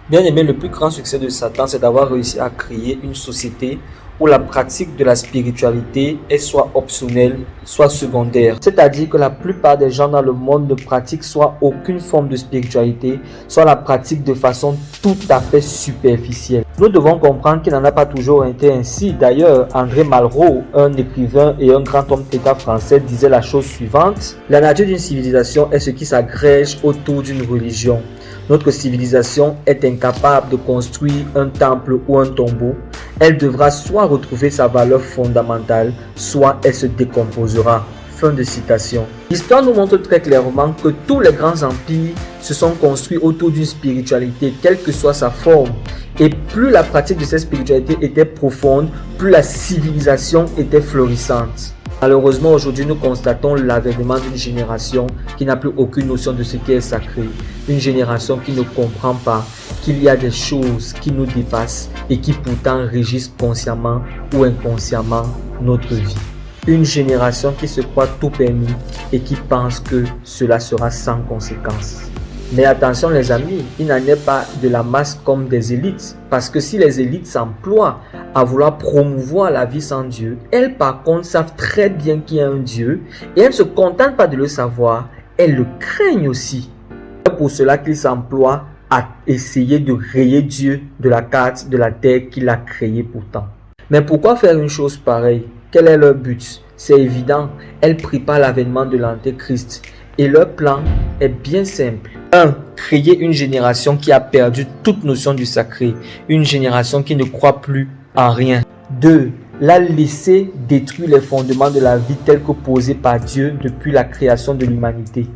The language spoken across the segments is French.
Bien aimé, le plus grand succès de Satan, c'est d'avoir réussi à créer une société où la pratique de la spiritualité est soit optionnelle, soit secondaire. C'est-à-dire que la plupart des gens dans le monde ne pratiquent soit aucune forme de spiritualité, soit la pratique de façon tout à fait superficielle. Nous devons comprendre qu'il n'en a pas toujours été ainsi. D'ailleurs, André Malraux, un écrivain et un grand homme d'État français, disait la chose suivante: la nature d'une civilisation est ce qui s'agrège autour d'une religion. Notre civilisation est incapable de construire un temple ou un tombeau. Elle devra soit retrouver sa valeur fondamentale, soit elle se décomposera. Fin de citation. L'histoire nous montre très clairement que tous les grands empires se sont construits autour d'une spiritualité, quelle que soit sa forme. Et plus la pratique de cette spiritualité était profonde, plus la civilisation était florissante. Malheureusement, aujourd'hui, nous constatons l'avènement d'une génération qui n'a plus aucune notion de ce qui est sacré. Une génération qui ne comprend pas qu'il y a des choses qui nous dépassent et qui pourtant régissent consciemment ou inconsciemment notre vie. Une génération qui se croit tout permis et qui pense que cela sera sans conséquence. Mais attention les amis, il n'en est pas de la masse comme des élites. Parce que si les élites s'emploient à vouloir promouvoir la vie sans Dieu, elles par contre savent très bien qu'il y a un Dieu et elles ne se contentent pas de le savoir, elles le craignent aussi. C'est pour cela qu'ils s'emploient à essayer de rayer Dieu de la carte de la terre qu'il a créée pourtant. Mais pourquoi faire une chose pareille? Quel est leur but? C'est évident, elles préparent l'avènement de l'Antéchrist. Et leur plan est bien simple. 1. Créer une génération qui a perdu toute notion du sacré. Une génération qui ne croit plus en rien. 2. La laisser détruire les fondements de la vie tels que posés par Dieu depuis la création de l'humanité.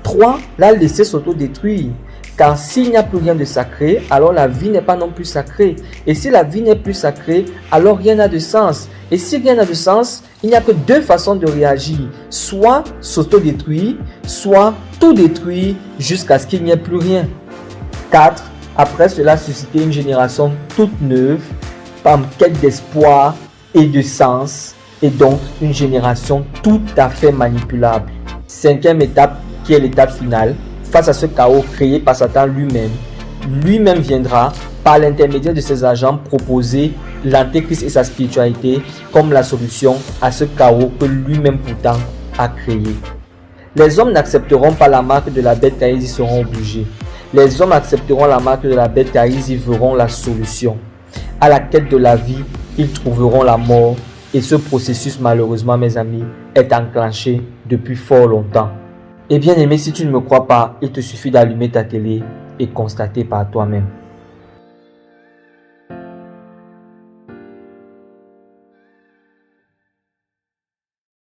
3. La laisser s'autodétruire. Car s'il n'y a plus rien de sacré, alors la vie n'est pas non plus sacrée. Et si la vie n'est plus sacrée, alors rien n'a de sens. Et si rien n'a de sens, il n'y a que deux façons de réagir. Soit s'autodétruire, soit tout détruire jusqu'à ce qu'il n'y ait plus rien. 4. Après cela, susciter une génération toute neuve, en quête d'espoir et de sens. Et donc une génération tout à fait manipulable. 5e étape, qui est l'étape finale. Face à ce chaos créé par Satan lui-même viendra, par l'intermédiaire de ses agents, proposer l'Antéchrist et sa spiritualité comme la solution à ce chaos que lui-même pourtant a créé. Les hommes n'accepteront pas la marque de la bête car ils y seront obligés. Les hommes accepteront la marque de la bête car ils y verront la solution. À la quête de la vie, ils trouveront la mort et ce processus, malheureusement mes amis, est enclenché depuis fort longtemps. Et bien aimé, si tu ne me crois pas, il te suffit d'allumer ta télé et constater par toi-même.